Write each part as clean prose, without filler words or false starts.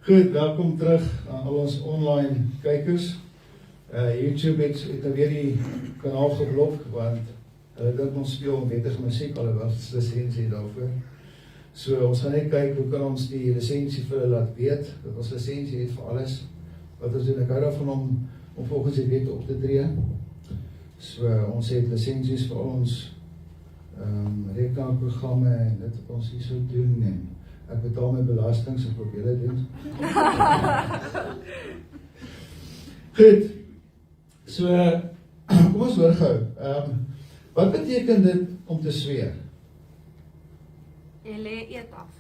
Goed, welkom terug aan al ons online kykers. YouTube het nou weer die kanaal geblok, want hulle dink ons speel onwettige musiek, alhoewel ons lisensie daarvoor. So ons gaan net kyk hoe kan ons die lisensie vir hulle laat weet, dat ons lisensie het vir alles wat ons doen. Ek hou daarvan om volgens die wet op te tree. So ons het lisensies vir al ons rekenaarprogramme en dit wat ons hier so doen, en ek betaal my belasting, so ek wil julle doen. Goed, so kom ons hoor gou. Wat beteken dit om te sweer? Jy lê eet af.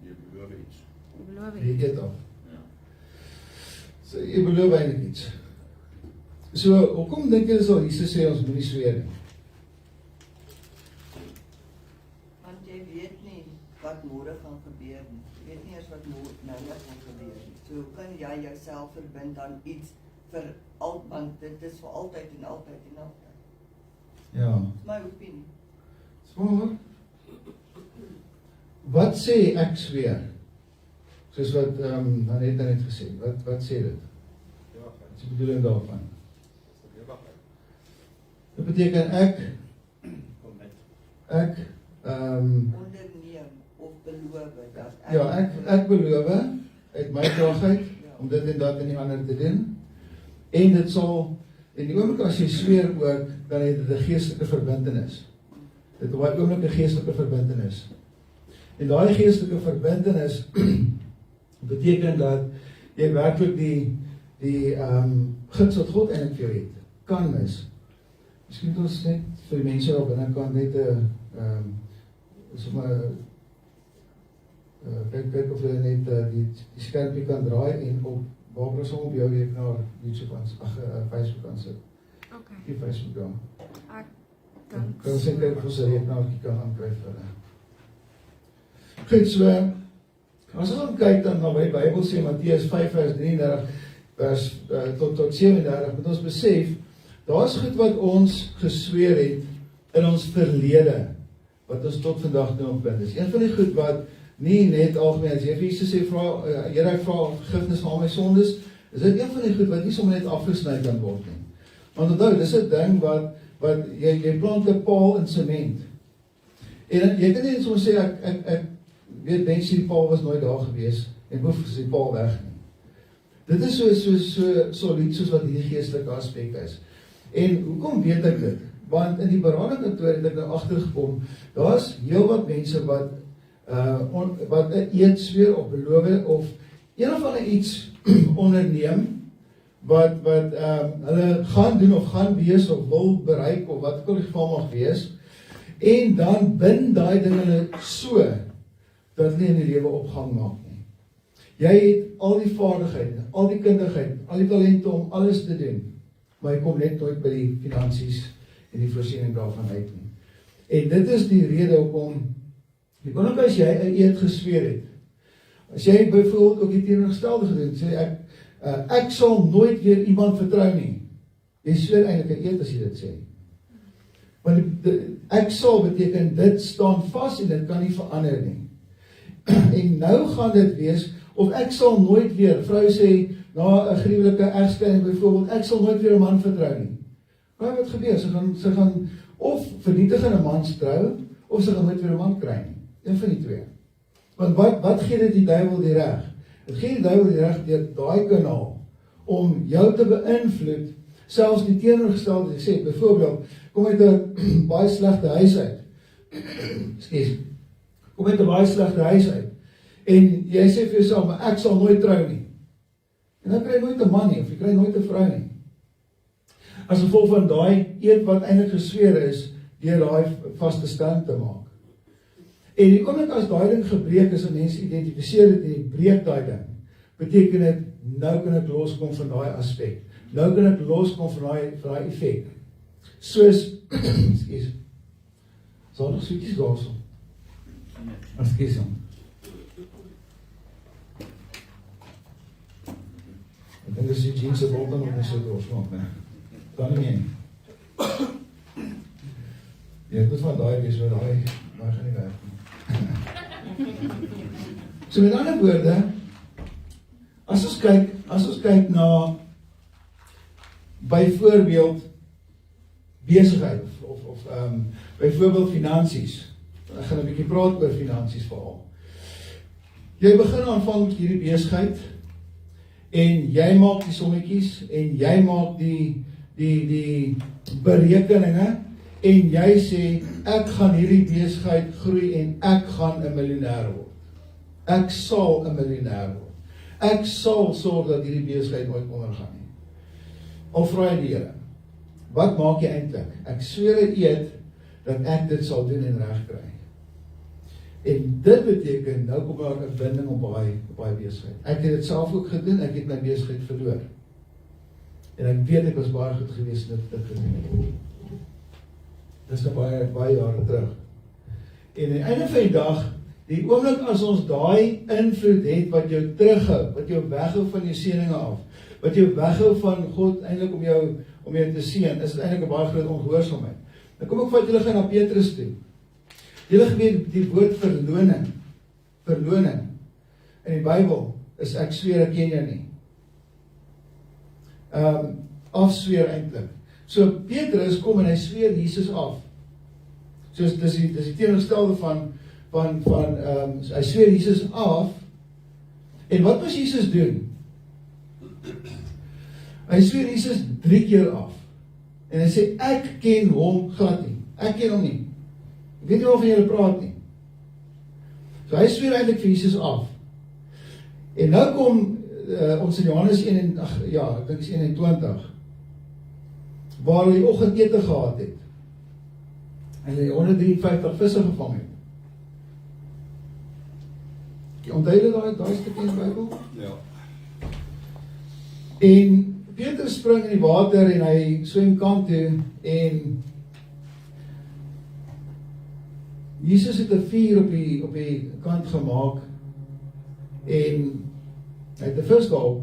Jy beloof iets. Jy beloof Jy iets. eet af. Ja. So jy beloof eintlik iets. So hoekom dink jy sal Jesus sê ons moenie sweer nie? Want jy weet nie wat môre gaan gebeur nie. Jy weet nie eers wat nou gaan gebeur nie. So hoe kan jy jouself verbind aan iets vir altyd, want dit is vir altyd en altyd en altyd. Ja. Dis my opinie. So, wat sê ek sweer? Soos wat Aneta net gesê, wat sê dit? Wat is die bedoeling daarvan? Dit beteken ek Onderneem of beloof dat ja, ek beloof uit my kraagheid om dit en dat en die ander te doen. En dit sal, en die oomblik as jy sweer ook, dan het dit 'n geestelike verbintenis. Dit is baie oomblik 'n geestelike verbintenis. En daai geestelike verbintenis beteken dat jy werklik die guns wat God eintlik vir jou het, kan mis. Miskien moet ons net vir die mense op binnekant net kyk of jy net die skermpie kan draai en op Barbara sal op jou rekenaar YouTube Facebook aan sit. Okay. Die Facebook dan. Ek dink Kan ons net kyk of ons 'n rekenaartjie kan aankry vir hulle. Goed, so as ons dan kyk dan na wat die Bybel sê, Matteus 5 vers 33 vers tot 37, moet ons besef, daar's goed wat ons gesweer het in ons verlede, wat ons tot vandag nog bind is. Een van die goed wat nie net algemeen, as jy vir Jesus sê, Here, ek vra vergifnis van al my sondes, is dit een van die goed wat nie sommer net afgesny kan word nie. Want onthou, dis 'n ding wat jy plant 'n paal in sement. En jy kan nie sommer sê, ek weet mense die paal was nooit daar gewees, en hoef die paal weg nie. Dit is so solied soos wat hierdie geestelike aspek is. En hoekom weet ek dit? Want in die beradingkantoor het ek nou agtergekom, daar's heelwat mense wat 'n eed sweer of beloof of een of ander iets onderneem wat hulle gaan doen of gaan wees of wil bereik of wat ook al die geval mag wees, en dan bind daai ding hulle so dat hulle in die lewe opgang maak nie. Jy het al die vaardighede, al die kundigheid, al die talente om alles te doen, maar jy kom net nooit by die finansies en die voorsiening daarvan uit nie. En dit is die rede hoekom, ook as jy 'n eed gesweer het, as jy byvoorbeeld ook die teenoorgestelde gedoen, sê ek sal nooit weer iemand vertrou nie. Jy sweer eintlik 'n eed as jy dit sê. Want ek sal beteken, dit staan vas en dit kan nie verander nie. En nou gaan dit wees, of ek sal nooit weer, vrou sê, na 'n gruwelike egskeiding byvoorbeeld, ek sal nooit weer 'n man vertrou nie. Maar wat gebeur? Sy gaan of vernietig in 'n man se trou, of sy gaan nooit weer 'n man kry nie. Een van die twee. Want wat gee dit die duiwel die reg? Dit gee die duiwel die reg deur daai kanaal om jou te beïnvloed, selfs die teenoorgestelde te sê, byvoorbeeld, kom uit 'n baie slegte huis uit. Ekskuus. Kom uit 'n baie slegte huis uit. En jy sê vir jouself, maar ek sal nooit trou nie. En dan kry jy nooit 'n man nie, of jy kry nooit 'n vrou nie. As gevolg van daai eed wat eintlik gesweer is, deur daai vaste stand te maak. En die oomblik as daai ding gebreek is, en mense identifiseer dit en die breek daai ding, beteken dit, nou kan ek loskom van daai aspek. Nou kan ek loskom van daai effek. Soos, ekskuus, sal nog soetjies daarso. Ekskuus dan. Ek dink as die jeans se bol dan nog nie so doorsmaak, nee. Kan nie meer. Jy moet van daai wees, want daai gaan nie werk nie. So met ander woorde, As ons kyk na byvoorbeeld besigheid of byvoorbeeld finansies. Ek gaan 'n bietjie praat oor finansies veral. Jy begin aanvanklik hierdie besigheid en jy maak die sommetjies en jy maak die berekeninge en jy sê ek gaan hierdie besigheid groei en ek gaan 'n miljonair word. Ek sal 'n miljonair word. Ek sal sorg dat hierdie besigheid nooit ondergaan nie. Al vra jy die Here, wat maak jy eintlik? Ek sweer en eet dat ek dit sal doen en reg kry. En dit beteken, nou kom daar 'n binding op baie besigheid. Ek het dit self ook gedoen, ek het my besigheid verloor. En ek weet ek was baie goed geweest in dit gedoen het. Dis nou baie jare terug. En aan die einde van die dag, die oomblik as ons daai invloed het wat jou terughou, wat jou weghou van jou seëninge af, wat jou weghou van God eintlik om jou te seën, is dit eintlik 'n baie groot ongehoorsaamheid. Dan kom ek vat julle gaan na Petrus toe. Julle geweet die woord verloning in die Bybel is ek sweer ek ken jou nie. Afsweer eintlik. So Petrus kom en hy sweer Jesus af. So dis die teenoorgestelde van hy sweer Jesus af. En wat moes Jesus doen? Hy sweer Jesus 3 keer af. En hy sê ek ken hom glad nie. Ek ken hom nie. Ek weet nie of julle praat nie. So hy sweer eintlik vir Jesus af. En nou kom ons in Johannes 21, waar hulle die oggendete gehad het. En hulle 153 visse gevang het. Onthou julle daai stukkie in die Bybel? Ja. En Petrus spring in die water en hy swem kant toe en Jesus het 'n vuur op die kant gemaak en hy het 'n vis daarop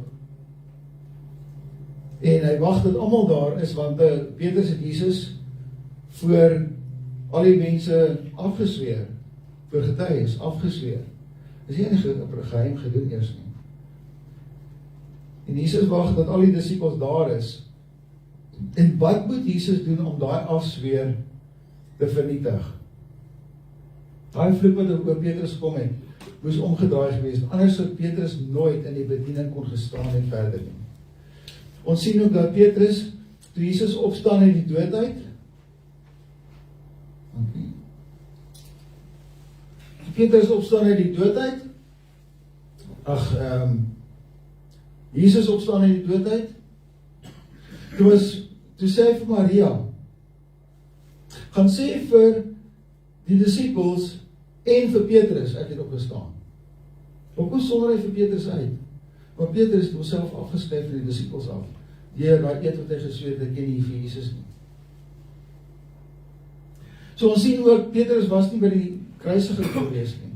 en hy wag dat almal daar is want Petrus het Jesus voor al die mense afgesweer, voor getuies afgesweer. Dis nie 'n geheim gedoen eers nie. En Jesus wag dat al die disippels daar is. En wat moet Jesus doen om daai afsweer te vernietig? Daai vloek wat oor Petrus kom het, moes omgedraai gewees. Anders sou Petrus nooit in die bediening kon gestaan en verder nie. Ons sien ook dat Petrus, toe Jesus opstaan uit die dood uit, Petrus opstaan uit die dood uit, Jesus opstaan uit die dood uit, toe sê hy vir Maria, gaan sê vir die disippels en vir Petrus, ek het opgestaan. Hoekom sonder hy vir Petrus uit? Want Petrus het homself afgeskryf van die disippels af, deur daai eed wat hy gesweer het, ek ken nie vir Jesus nie. So ons sien ook, Petrus was nie by die kruisiging gewees nie.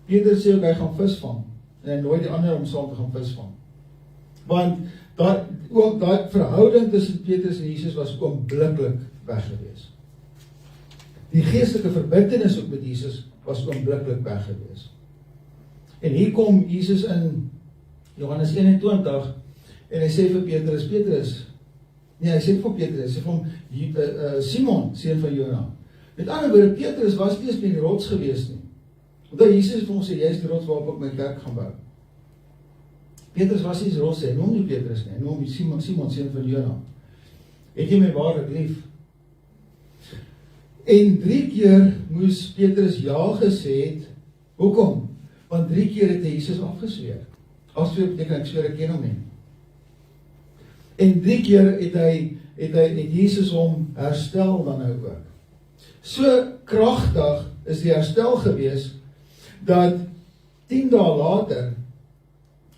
Petrus sê ook, hy gaan vis vang, en hy nooi die ander om saam te gaan vis vang. Want ook daai verhouding tussen Petrus en Jesus was oombliklik weg gewees. Die geestelike verbintenis ook met Jesus was oombliklik weg gewees. En hier kom Jesus in Johannes 21 en hy sê vir Petrus, hy sê vir Petrus, hy sê vir hom, Simon, seun van Jona. Met ander woorde, Petrus was nie eens by die rots gewees nie. Omdat Jesus vir hom sê, jy is die rots waarop ek my kerk gaan bou. Petrus was nie die rots, hy noem nie Petrus nie, hy noem Simon, seun van Jona. Het jy my waarlik lief? En 3 keer moes Petrus ja gesê het. Hoekom? Want 3 keer het hy Jesus afgesweer. Afsweer beteken ek sweer ek ken hom nie. En 3 keer het Jesus hom herstel dan nou ook. So kragtig is die herstel gewees dat 10 dae later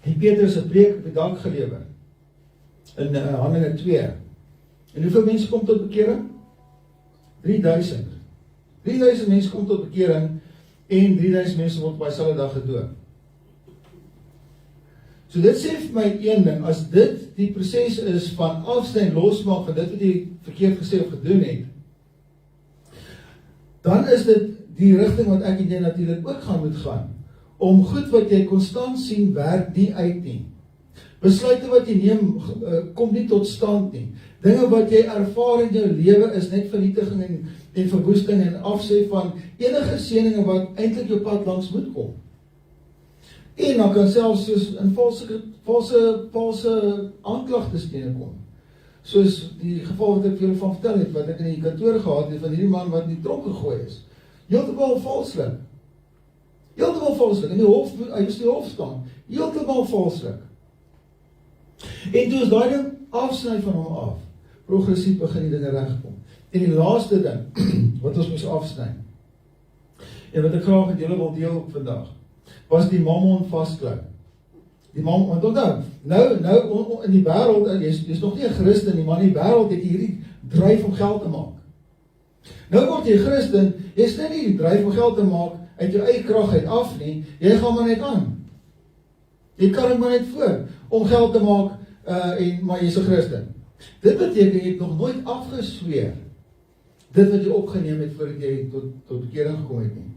het Petrus 'n preek op die dak gelewer in Handelinge 2. En hoeveel mense kom tot bekering? 3000. 3000 mense kom tot bekering en 3000 mense word by dieselfde dag gedoop. So dit sê vir my een ding, as dit die proses is van afsny losmaak van dit wat jy verkeerd gesê of gedoen het, dan is dit die rigting wat ek en jy natuurlik ook gaan moet gaan, om goed wat jy konstant sien werk nie uit nie. Besluite wat jy neem, kom nie tot stand nie. Dinge wat jy ervaar in jou lewe is net vernietiging en verwoesting en afsê van enige seëninge wat eintlik jou pad langs moet kom. En dan kan selfs soos in valse aanklagtes tegenkom. Soos die geval wat ek vir julle van vertel het, wat ek in die kantoor gehad het, van hierdie man wat in die tronk gegooi is. Heeltemal valslik. Heeltemal valslik. In die hof, hy moes die hof staan. Heeltemal valslik. En toe is daai ding afsny van hom af. Progressief begin die dinge regkom. En die laaste ding, wat ons moes afsny, en wat ek graag met julle wil deel vandag, was die mammon vasklou. Die mammon, want onthou, nou in die wêreld, jy's nog nie 'n Christen nie, maar in die wêreld het jy hierdie dryf om geld te maak. Nou word jy Christen, jy's net nie die dryf om geld te maak uit jou eie krag uit af nie, jy gaan maar net aan. Jy kan dit maar net voor, om geld te maak, maar jy's 'n Christen. Dit beteken jy het nog nooit afgesweer, dit wat jy opgeneem het voordat jy tot bekering gekom het nie.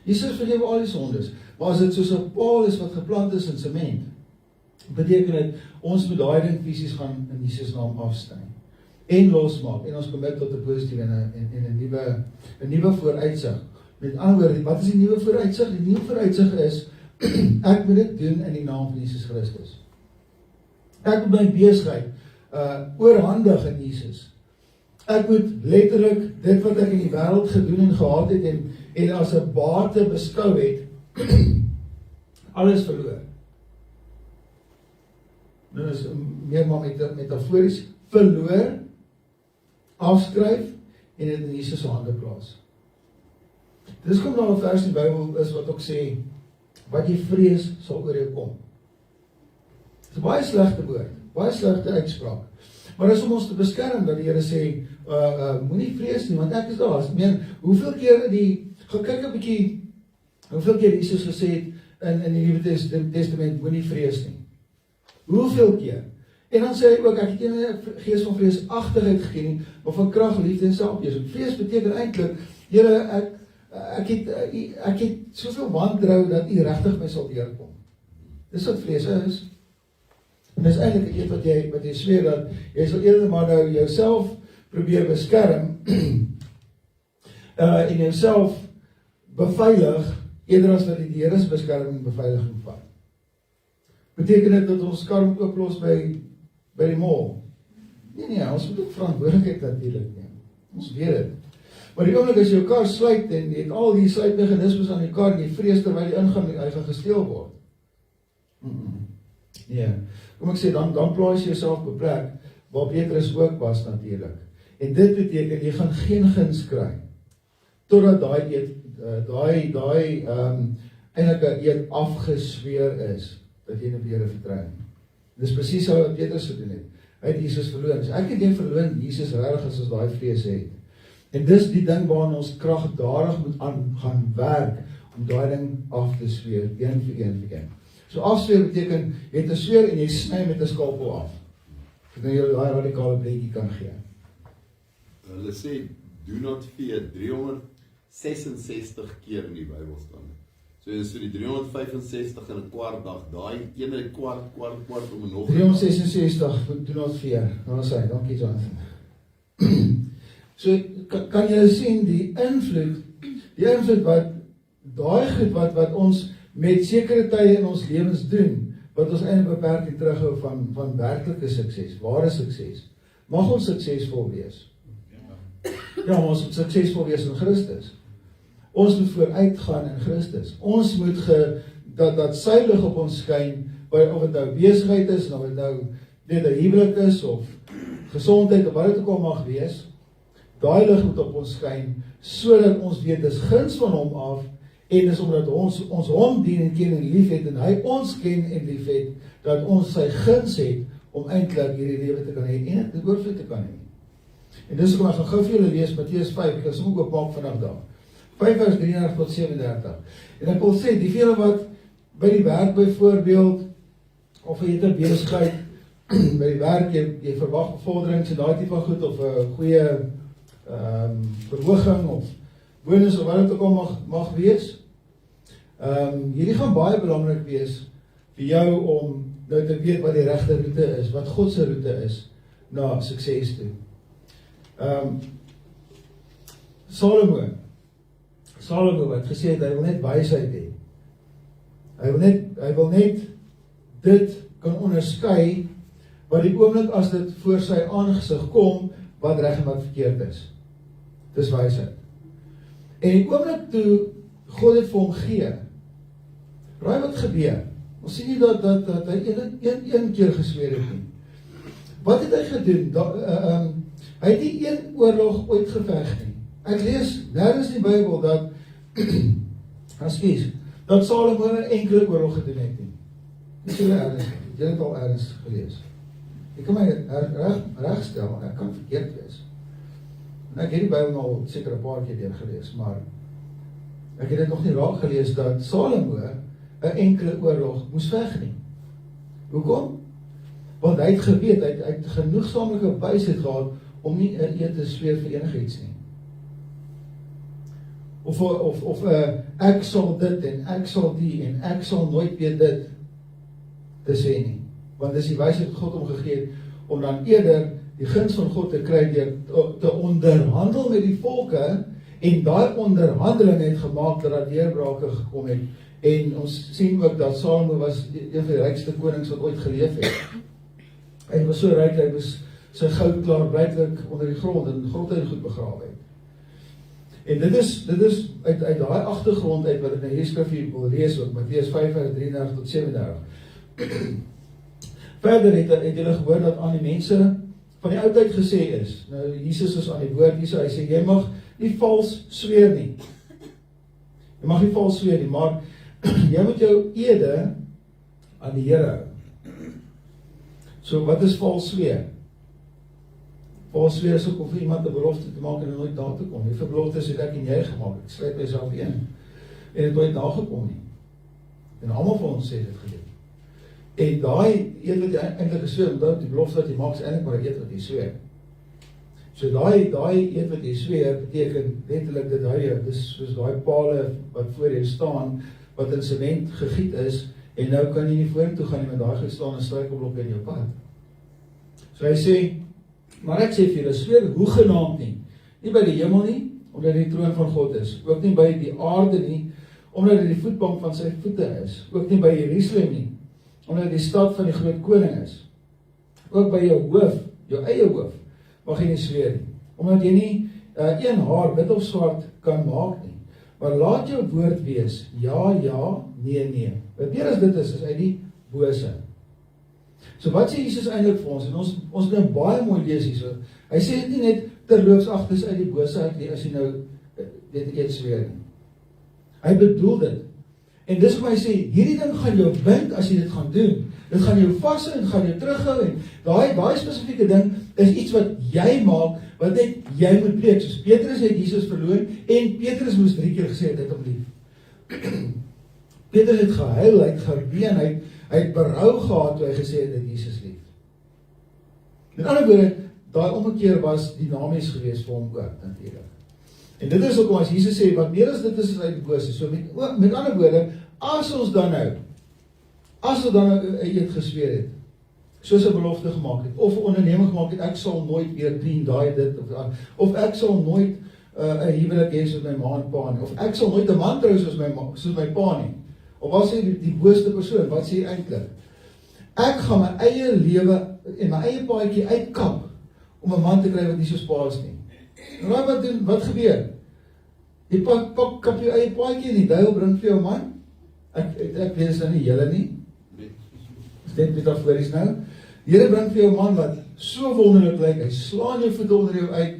Jesus vergewe al die sondes, maar as dit soos 'n paal is wat geplant is in sement, beteken dit, ons moet daai ding fisies gaan in Jesus naam afsny, en losmaak, en ons commit tot 'n positiewe en 'n nuwe vooruitsig. Met ander woorde, wat is die nuwe vooruitsig? Die nuwe vooruitsig is, ek moet dit doen in die naam van Jesus Christus. Ek moet my besigheid oorhandig in Jesus. Ek moet letterlik dit wat ek in die wêreld gedoen en gehad het en as 'n bate beskou het, alles verloor. Nou is meer maar metafories, verloor, afskryf en dit in Jesus se hande plaas. Dis kom daar 'n vers in die Bybel is wat ook sê, wat jy vrees sal oor jou kom. Dit is 'n baie slegte woord, baie slegte uitspraak. Maar dis om ons te beskerm dat die Here sê, moenie vrees nie, want ek is daar. Ek meen, hoeveel keer kyk 'n bietjie, hoeveel keer Jesus gesê het in die Nuwe Testament, moenie vrees nie. Hoeveel keer? En dan sê hy ook, ek het nie 'n gees van vreesagtigheid gegee nie, maar van krag, liefde en selfbeheersing. Vrees beteken eintlik, Here, ek het soveel wantrou dat U regtig my sal deurkom. Dis wat vrees is. En dis eintlik iets wat jy sweer dat jy sal eerder maar nou jouself probeer beskerm en jouself beveilig eerder as wat die Here se beskerming en beveiliging vat. Beteken dit dat ons kar ooplos by die mall? Nee, ons moet ook verantwoordelikheid natuurlik neem. Ons weet dit. Maar die oomblik as jou kar sluit en jy het al die sluitmeganismes aan die kar en jy vrees terwyl jy ingaan, hy gaan gesteel word. Nee, kom ek sê, dan plaas jy jouself op 'n plek waar Petrus ook was natuurlik. En dit beteken, jy gaan geen guns kry, totdat daai eintlik 'n eed afgesweer is, dat jy op die Here vertrou. Dis presies wat Petrus gedoen het. Hy het Jesus verloon. So ek het jy verloon Jesus regtig as ons daai vrees het. En dis die ding waarna ons kragdadig moet aan gaan werk, om daai ding af te sweer, een vir een. So afsweer beteken, jy het 'n sweer en jy sny met 'n skalpel af. Ek nou julle daai radikale prentjie kan gee. Hulle sê, do not fear, 366 keer in die Bybel staan. So die 365 in 'n kwart dag, daai ene kwart om nog 366, do not fear. Nou sê, dankie Jonathan. So, kan jy sien die invloed wat, daai goed wat ons met sekere tye in ons lewens doen, wat ons eintlik beperking terughou van werklike sukses, ware sukses. Mag ons suksesvol wees? Ja, ons moet suksesvol wees in Christus. Ons moet vooruitgaan in Christus. Ons moet dat sy lig op ons skyn, of het nou besigheid is, of het nou net 'n huwelik is, of gesondheid, of wat dit ook al mag wees, daai lig moet op ons skyn, sodat ons weet, dis guns van hom af, en dis omdat ons hom dien en ken en lief het, en hy ons ken en lief het, dat ons sy guns het, om eintlik hierdie lewe te kan hê, en dit oorvloed te kan hê. En dis kom ek gaan gou vir julle lees, Matteus 5, ek sal ook oopmaak vanaf daar. 5 vers 33 tot 37. En ek wil sê, die vele wat by die werk byvoorbeeld, of jy het 'n besigheid, by die werk, jy verwag bevorderings en daai tipe van goed, of 'n goeie verhoging, of bonus, of wat dit ook al mag wees. Hierdie gaan baie belangrik wees vir jou om nou te weet wat die regte roete is, wat God se roete is na sukses toe. Salomo wat gesê het, hy wil net wysheid hê. Hy wil net dit kan onderskei wat die oomblik as dit voor sy aangesig kom, wat reg en wat verkeerd is. Dis wysheid. En die oomblik toe God dit vir hom gee, raai wat gebeur? Ons sien nie dat hy een keer gesweer het nie. Wat het hy gedoen? Hy het nie een oorlog ooit geveg nie. Ek lees nergens in die Bybel dat dat Salomo 'n enkele oorlog gedoen het nie. Dis julle ergens, julle het al ergens gelees. Ek kan my regstel, ek kan verkeerd wees. En ek het die Bybel al seker 'n paar keer deur gelees, maar ek het dit nog nie raak gelees dat Salomo 'n enkele oorlog moes veg nie. Hoekom? Want hy het geweet, hy het genoegsaamlike wysheid gehad om nie 'n eed te sweer vir enigiets nie. Of ek sal dit en ek sal die en ek sal nooit weer dit te sê nie. Want dis die wysheid wat God hom gegee het om dan eerder die guns van God te kry deur te onderhandel met die volke, en daai onderhandeling het gemaak dat daar deurbrake gekom het. En ons sien ook dat Salomo was een van die rykste konings wat ooit geleef het. Hy was so ryk, hy was sy goud klaar blyklik onder die grond en God het goed begrawe het. En dit is uit daai agtergrond uit wat ek nou hier skrif hier wil lees, ook Matteus 5:33 tot 37. Verder het julle gehoor dat aan die mense van die ou tyd gesê is. Nou Jesus is aan die woord hier, hy sê jy mag nie vals sweer nie. Jy mag nie vals sweer nie, maar jy moet jou ede aan die Here hou. So wat is vals sweer? Vals sweer is ook om vir iemand 'n belofte te maak en nooit daar te kom. Die beloftes het ek en jy gemaak. Ek sluit myself in. En het nooit nagekom nie. En almal van ons sê dit gedoen. En daai eed wat jy eintlik gesweer, omdat die belofte wat jy maak is eintlik maar 'n eed wat jy sweer. So daai eed wat jy sweer beteken letterlik dat hy dis soos daai pale wat voor jou staan wat in sement gegiet is en nou kan jy nie vorentoe gaan nie met daai gestaan en struikelblokke in jou pad. So hy sê, maar ek sê vir julle, sweer hoegenaamd nie by die hemel nie, omdat die troon van God is, ook nie by die aarde nie, omdat dit die voetbank van sy voete is, ook nie by Jerusalem nie, omdat die stad van die groot koning is, ook by jou hoof, jou eie hoof, mag jy nie sweer nie, omdat jy nie een haar wit of swart kan maak nie, maar laat jou woord wees, ja, nee. Wat meer as dit is uit die bose. So wat sê Jesus eintlik vir ons, en ons nou baie mooi lees hier so, hy sê dit nie net terloopsagtig uit die bose uit nie, as jy nou dit eet sweer nie. Hy bedoel dit. En dis hoe hy sê, hierdie ding gaan jou bind as jy dit gaan doen. Dit gaan jou vashou en gaan jou terughou en daai spesifieke ding is iets wat jy maak, wat net jy moet preek. Soos Petrus het Jesus verloon en Petrus moes 3 keer gesê het hy het hom lief. Petrus het gehuil, hy het geween, hy het berou gehad toe hy gesê het dat Jesus lief. Met ander woorde, daai omgekeer was dinamies geweest vir hom ook natuurlik. En dit is ook as Jesus sê, wat meer as dit is uit die bose. So met ander woorde, as ons dan nou 'n eed gesweer het, soos 'n belofte gemaak het, of 'n onderneming gemaak het, ek sal nooit weer dien, daai dit, of ek sal nooit 'n huwelik hê soos my ma en pa nie, of ek sal nooit 'n man trou soos my pa nie, of wat sê die booste persoon, wat sê eintlik? Ek gaan my eie lewe en my eie paadjie uitkap, om 'n man te kry wat nie soos pa is nie. En wat gebeur? Jy kap jou eie paadjie en die duiwel bring vir jou man. Ek weet is nou nie julle nie. Dit metafories nou. Die Here bring vir jou man wat so wonderlik lyk, hy slaan jou voete onder jou uit,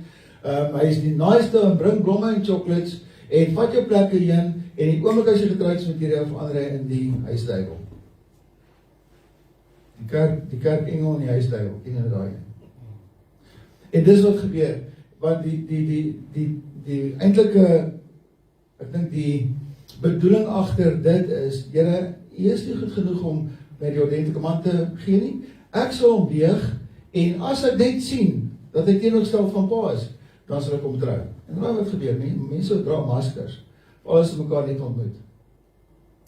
hy is die naaste en bring blomme en chocolates, en vat jou plekke heen, en die oomblik as jy getroud is met hierdie verander hy in die huisduiwel. Die kerk engel en die huisduiwel, ken jy daai? En dis wat gebeur, want die eintlike, ek dink die bedoeling agter dit is, Here, U is nie goed genoeg om by die ordentlike man te gee nie. Ek sal hom weeg, en as ek net sien, dat hy teenoorgestel van pa is, dan sal ek hom trou. En wat gebeur nie? Mense dra maskers, alles het mekaar net ontmoet.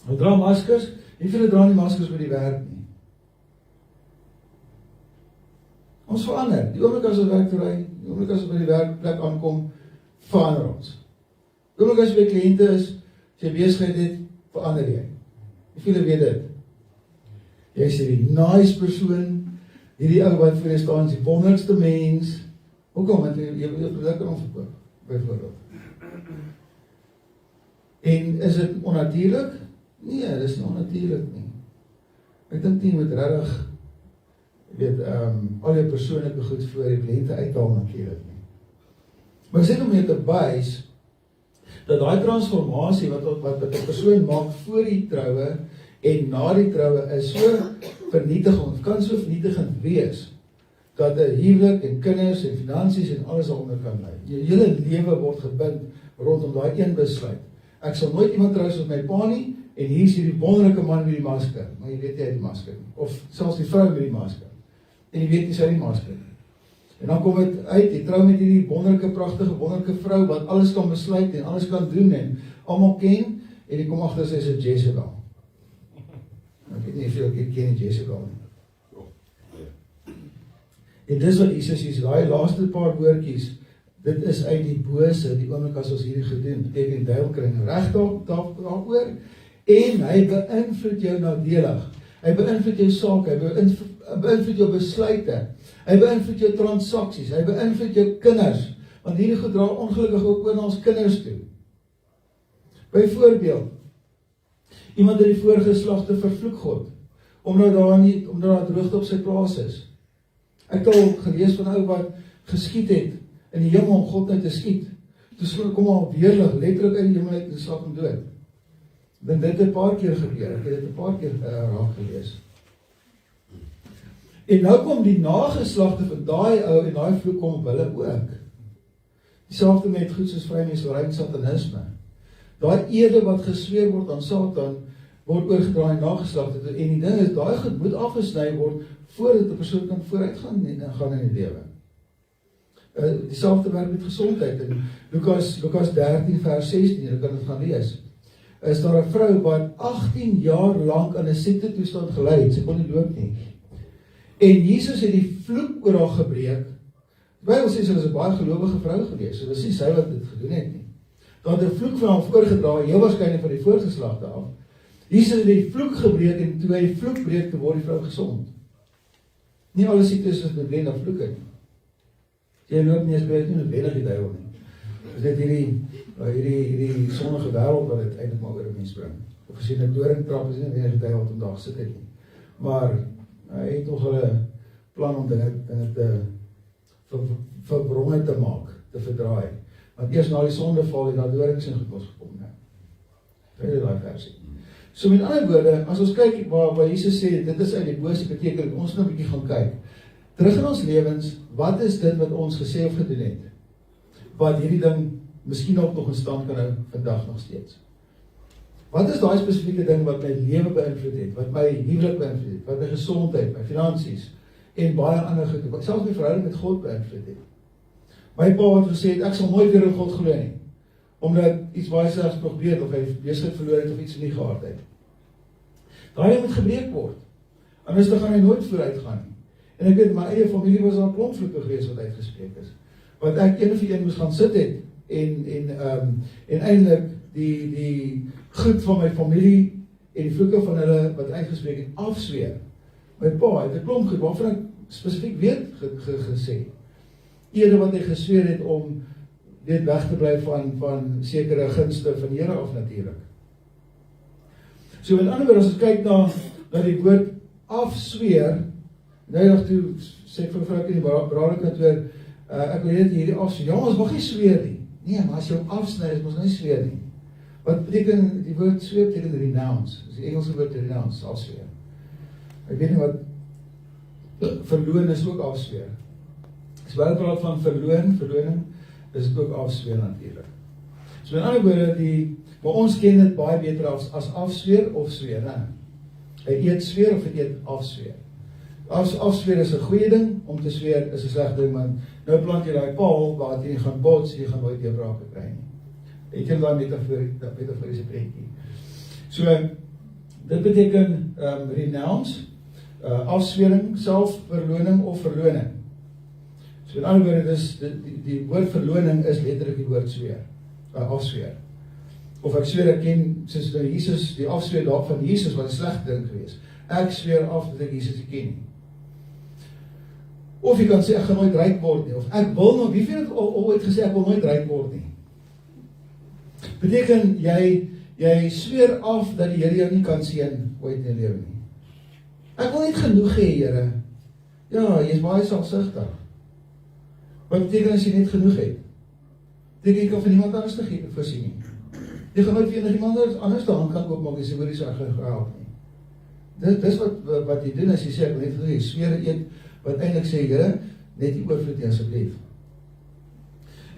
Hulle dra maskers, nie vir hulle dra nie maskers by die werk nie. Ons verander. Die oomblik as ons werk kry, die oomblik as ons by die werkplek aankom, verander ons. Die oomblik as jy by kliënte is, as jy besigheid het, verander jy. Hoeveel weet dit? Jy is die nice persoon, hierdie ou wat voor jy staan, is die wonderlikste mens, hoekom, want jy produk kan omverkoop, byvoorbeeld. En is dit onnatuurlik? Nee, dit is nie onnatuurlik nie. Ek dink nie met regtig al jou persoonlike goed voor die kliënte uithaal natuurlik nie. Maar ek sê om jou te wys dat daai transformasie wat 'n persoon maak voor die troue en na die troue is so vernietigend, kan so vernietigend wees dat 'n huwelik en kinders en finansies en alles daaronder kan lê. Jou hele lewe word gebind rondom daai een besluit. Ek sal nooit iemand trou soos my pa nie, en hier is hierdie wonderlike man met die masker, maar jy weet nie hy het die masker nie. Of selfs die vrou met die masker, en jy weet nie sy het die masker nie. En dan kom dit uit, jy trou met hierdie wonderlike, pragtige, wonderlike vrou, wat alles kan besluit en alles kan doen, en almal ken, en jy kom agter sy is 'n Jezebel. Ek weet nie of jy ken die Jezebel nie. En dis wat Jesus sê, daai laaste paar woordjies, dit is uit die bose, die oomblik as ons hierdie gedoen, beteken die duiwel kring reg daaroor, en hy beïnvloed jou nadelig. Hy beïnvloed jou sake, hy beïnvloed jou besluite, hy beïnvloed jou transaksies, hy beïnvloed jou kinders, want hierdie goed dra ongelukkig ook oor na ons kinders toe. Byvoorbeeld, iemand uit die voorgeslagte vervloek God, omdat daar droogte op sy plaas is. Ek het al gelees van 'n ou wat geskiet het in die hemel om God uit te skiet. Toe kom al weerlig, letterlik uit die hemel uit en slag hom dood. Dan dit 'n paar keer gebeur, ek het dit 'n paar keer raak gelees. En nou kom die nageslagte van daai ou en daai vloek kom op hulle ook. Dieselfde met goed soos vrymensery en satanisme. Daai ede wat gesweer word aan Satan, word oorgedra aan nageslagte, en die ding is, daai goed moet afgesny word, voordat 'n persoon kan vooruit gaan in die lewe. Dieselfde werk met gesondheid, in Lukas 13 vers 16, jy kan dit gaan lees, is daar 'n vrou wat 18 jaar lank aan 'n siekte toestand gelei het, sy kon nie loop nie. En Jesus het die vloek oor haar gebreek. Die Bybel sê sy was 'n baie gelowige vrou gewees, so dis nie sy wat dit gedoen het nie. Daar het 'n vloek van haar voorgedra, heel waarskynlik van die voorgeslagte af. Jesus het die vloek gebreek, en toe hy die vloek breek, te word die vrou gesond. Nie alle siektes is noodwendig vloeke nie. Jy loop nie eens breek nie noodwendig die duiwel nie. Dis net hierdie sonnige wêreld wat dit eintlik maar oor 'n mens bring. Of gesien 'n doringtrap is nie noodwendig die duiwel wat vandag sit het nie. Maar hy het nog 'n plan om dinge te verbronge te maak, te verdraai. Want eers na die sondeval het daar dorings in gekos gekom, né? Vind jy daai versie? So met ander woorde, as ons kyk waar Jesus sê, dit is uit die bose, beteken ons nou 'n bietjie gaan kyk. Terug in ons lewens, wat is dit wat ons gesê of gedoen het? Wat hierdie ding miskien ook nog in stand kan hou vandag nog steeds? Wat is daai spesifieke ding wat my lewe beïnvloed het, wat my huwelik beïnvloed het, wat my gesondheid, my finansies en baie ander goed, wat selfs my verhouding met God beïnvloed het? My pa het gesê, ek sal nooit weer in God glo nie, omdat iets baie slegs probeer, of hy besigheid verloor het, of iets nie gehad het. Daai moet gebreek word, anders dan gaan hy nooit vooruit gaan nie. En ek weet, my eie familie was al klompvloeke geweest wat uitgespreek is, wat ek een vir een moes gaan sit het, en eintlik die goed van my familie, en die vloeke van hulle, wat uitgespreek het, afsweer. My pa het 'n klomp goed, waarvan ek spesifiek weet gesê, ede wat hy gesweer het om dit weg te bly van sekere gunste van Here af natuurlik. So met ander woorde, as ons kyk na die woord afsweer, nou toe sê ek vir die vrou in die bradekantoor, ek wil net hierdie afsweer. Ja, ons mag nie sweer nie. Nee, maar as jy hom afsny, is ons nie sweer nie. Wat beteken die woord sweer beteken renounce? Dis die Engelse woord renounce, afsweer. Ek weet nie wat verloon is ook afsweer. As wij praat van verloning, is het ook afsweer natuurlijk. So met ander woorde, maar ons ken dit baie beter as afsweer of sweer. Hy eet sweer of hy eet afsweer. Afsweer is 'n goeie ding, om te sweer is 'n slegte ding, want nou plant jy daai paal waar jy gaan bots, jy gaan nooit deurbrake kry nie. Jy ken daai metaforiese prentjie. So dit beteken renounce, afswering, selfverloning of verloning. So in ander woorde, die woord verloning is letterlik die woord sweer, afsweer. Of ek sweer ek ken, soos nou Jesus, die afsweer daar van Jesus wat 'n slegte ding gewees. Ek sweer af dat ek Jesus nie ken nie. Of jy kan sê ek gaan nooit ryk word nie, of ek wil nog, wie het ooit gesê ek wil nooit ryk word nie? Beteken jy sweer af dat die Here jou nie kan seën ooit in die lewe nie. Ek wil net genoeg hê, Here. Ja, jy is baie selfsugtig. Wat beteken as jy net genoeg het? Beteken jy kan vir niemand anders te gee voorsien nie. Jy gaan nooit vir enigiemand anders te hand kan oopmaak en sê hoor, jy sal gehelp nie. Dis wat jy doen as jy sê ek wil net genoeg hê, sweer eet wat eintlik sê Here, net die oorvloed nie asseblief.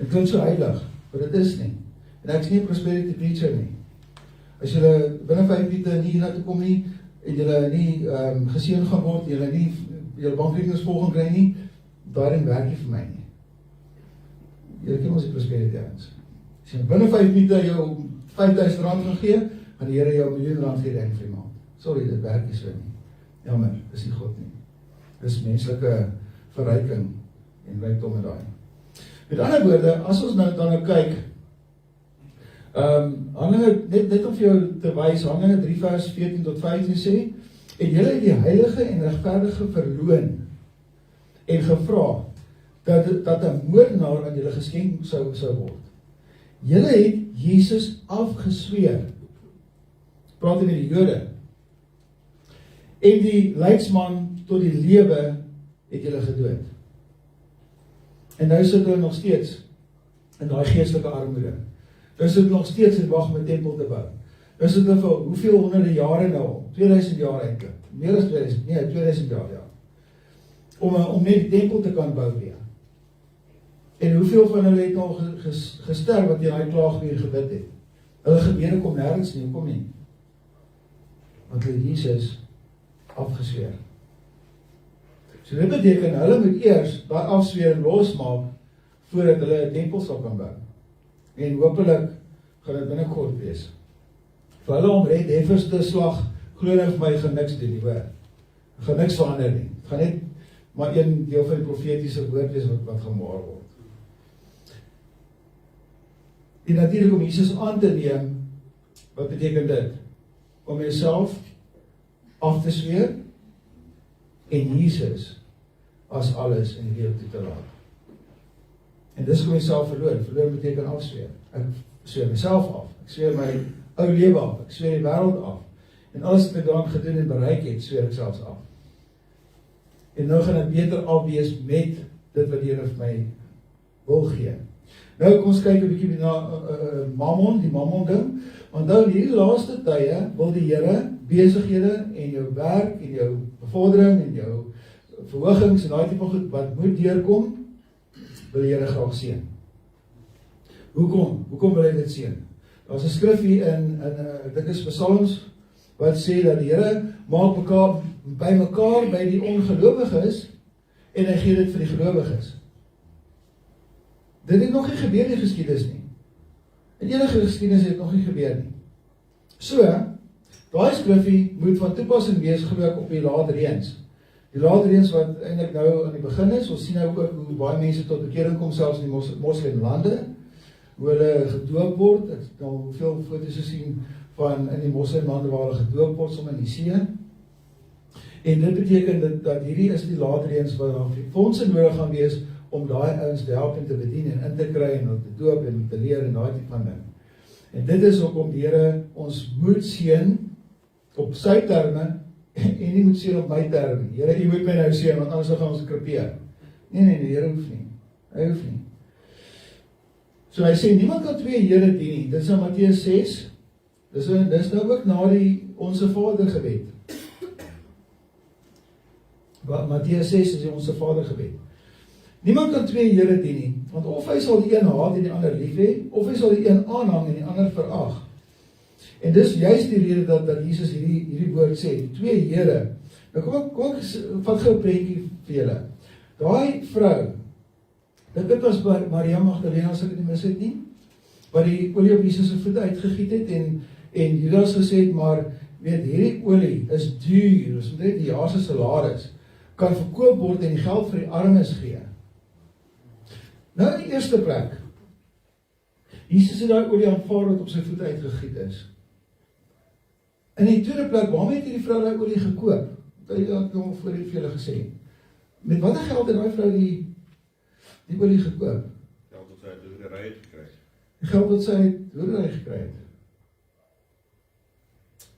En klink so heilig, maar dit is nie. En ek is nie 'n prosperity preacher nie. As julle binne 5 minute nie hiernatoe kom nie, en julle nie geseën gaan word, julle nie julle bankrekening vol gaan kry nie, daarin werk nie vir my nie. Julle ken ons die prosperity eens. As jy binne 5 minute jou R5,000 gaan gee, gaan die Here jou R1,000,000 gee vir die maand. Sorry, dit werk nie so nie. Jammer, dis nie God nie. Dis menslike verryking en rykdom en daai. Met ander woorde, as ons nou kyk, Handelinge, net om vir jou te wys, Handelinge 3 vers 14 tot 15 sê, en julle het die heilige en regverdige verloon en gevra dat 'n moordenaar aan julle geskenk sou word. Julle het Jesus afgesweer, praat met die Jode, en die leidsman tot die lewe het julle gedood. En nou sit hulle nog steeds in daai geestelike armoede. Nou sit hulle nog steeds en wag om 'n tempel te bou. Nou sit hulle vir hoeveel honderde jare nou al? 2000 jaar eintlik. Meer as 2000, nee, 2000 jaar, ja. Om net die tempel te kan bou weer. En hoeveel van hulle het al gesterf wat jy daai klaagmuur gebid het? Hulle gebede kom nêrens nie, kom nie. Want hulle Jesus afgesweer. So dit beteken, hulle moet eers daai afsweer losmaak voordat hulle 'n tempel sal kan bou. En hopelik gaan dit binnekort wees. Vir hulle om red heftigste slag, glo nou vir my, gaan niks doen nie, hoor. Gaan niks verander nie. Het gaan net maar een deel van die profetiese woord wees wat gaan waar word. En natuurlik om Jesus aan te neem, wat beteken dit? Om jouself af te zweer en Jesus as alles in die lewe toe te laat. En dis hoe myself verloor. Verloor beteken afsweer. Ek sweer myself af. Ek sweer my ou lewe af. Ek sweer die wêreld af. En alles wat ek daaraan gedoen en bereik het, sweer ek selfs af. En nou gaan ek beter afwees met dit wat die Here vir my wil gee. Nou kom ons kyk 'n bietjie na Mammon, die Mammon ding. Want nou in hierdie laaste tye wil die Here besighede en jou werk en jou bevordering en jou verhogings en daai tipe goed wat moet deurkom, wil die Here graag seën. Hoekom wil hy dit seën? Daar's 'n skrif hier in ek dink is Psalms wat sê dat die Here maak mekaar bymekaar by die ongelowiges en hy gee dit vir die gelowiges. Dit het nog nie gebeur in die geskiedenis nie. In enige geskiedenis het dit nog nie gebeur nie. So, daai skrifgie moet van toepassing wees glo ek op die laatreëns. Die laatreëns wat eintlik nou aan die begin is, ons sien nou ook hoe baie mense tot bekering kom selfs in die moslimlande, hoe hulle gedoop word. Ek het al veel foto's gesien van in die moslimlande waar hulle gedoop word sommer in die see. En dit beteken dat hierdie is die laatreëns wat dan fondse nodig gaan wees om daai ouens te help en te bedien en in te kry en te doop en te leer en daai tipe van ding. En dit is hoekom die Here ons moet seën op sy terme en nie moet seën op my terme. Here, U moet my nou seën want anders gaan ons krepeer. Nee, die Here hoef nie. Hy hoef nie. So hy sê niemand kan twee Here dien nie. Dit is in Matteus 6. Dis nou ook na die Onse Vader gebed. Matteus 6 is die Onse Vader gebed. Niemand kan twee Here dien nie, want of hy sal die een haat en die ander lief hê, of hy sal die een aanhang en die ander verag. En dis juist die rede dat Jesus hierdie woord sê, die twee Here. Nou kom ek vat gou 'n prentjie vir julle. Daai vrou, dit was Maria Magdalena, as ek dit nie mis het nie, wat die olie op Jesus se voete uitgegiet het en Judas gesê het, maar weet, hierdie olie is duur, is net die jaar se salaris, kan verkoop word en die geld vir die armes gee. Nou in die eerste plek, Jesus het daai olie aanvaar wat op sy voete uitgegiet is. In die tweede plek, waarmee het die vrou daai olie gekoop? Dat het nog voorheen vir julle gesê. Met watter geld het daai vrou die olie gekoop? Geld wat sy uit die hoedery het gekry. Die geld wat sy uit die hoedery gekry het.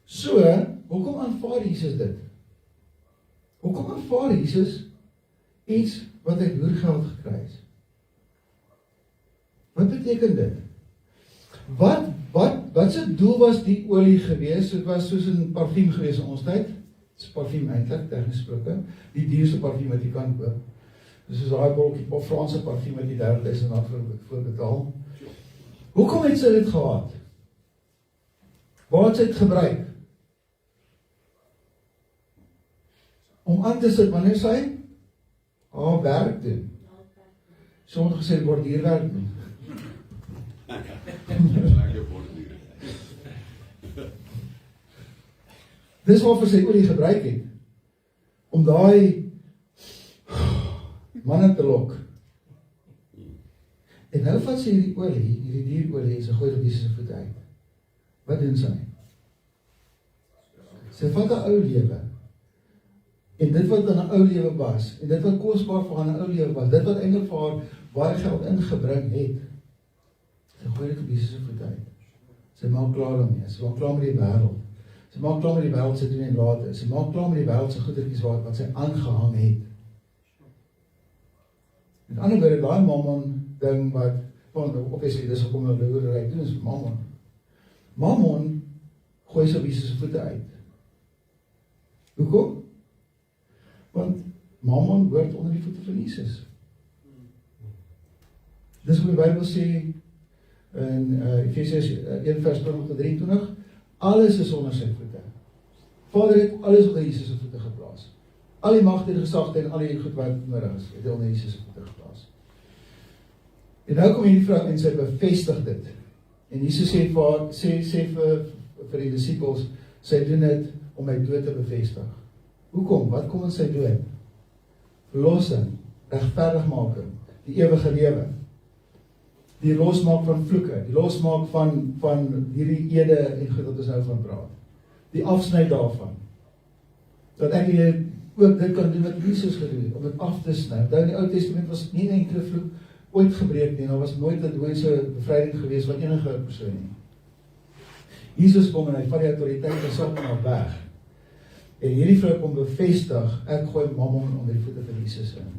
So, hoekom aanvaar Jesus dit? Hoekom aanvaar Jesus iets wat uit hoergeld gekry is? Wat beteken dit? Wat se doel was die olie gewees? Dit was soos 'n parfuum gewees in ons tyd. Dit is parfuum eintlik, tegnies gesproke. Die duurste parfuum wat jy kan koop. Dis soos daai botteltjie of Franse parfuum wat jy R30.000 voor betaal. Hoekom het sy dit gehad? Waar het sy dit gebruik? Om aan te sit wanneer sy haar werk doen. Sommige gesê borduurwerk doen. Lekker borduur. Dis waarvoor sy olie gebruik het. Om daai manne te lok. En nou vat sy hierdie olie, hierdie dierolie, en sy gooi dit op Jesus se voete uit. Wat doen sy? Sy vat 'n ou lewe. En dit wat in 'n ou lewe was, en dit wat kosbaar vir haar in 'n ou lewe was, dit wat eintlik vir haar baie geld ingebring het, sy gooi dit op Jesus se voete uit. Sy maak klaar daarmee. Sy maak klaar met die wêreld. Sy maak klaar met die wêreld se doen en late. Sy maak klaar met die wêreld se goedertjies wat sy aangehang het. Met ander woorde, daai mammon ding wat, obviously, dis hoekom hulle hoedery doen, is mammon. Mammon gooi sy op Jesus se voete uit. Hoekom? Want mammon hoort onder die voete van Jesus. Dis wat die Bybel sê in Efesiërs 1 vers 20-23, alles is onder sy voete. Vader het alles onder Jesus se voete geplaas. Al die magte, die gesagte en al die goed wat nodig is, het hy onder Jesus se voete geplaas. En nou kom hierdie vrou en sy bevestig dit. En Jesus sê vir die disippels, sy doen dit om my dood te bevestig. Hoekom? Wat kom in sy dood? Verlossing, regverdigmaking, die ewige lewe. Die losmaak van vloeke, die losmaak van hierdie ede en goed wat ons nou van praat. Die afsny daarvan. Dat ek ook dit kan doen wat Jesus gedoen het, om dit af te sny. Onthou in die Ou Testament was nie enkele vloek ooit gebreek nie, daar was nooit 'n dooise bevryding gewees van enige persoon nie. Jesus kom en hy vat die autoriteit en saam met hom weg. En hierdie vrou kom bevestig, ek gooi mammon onder die voete van Jesus in.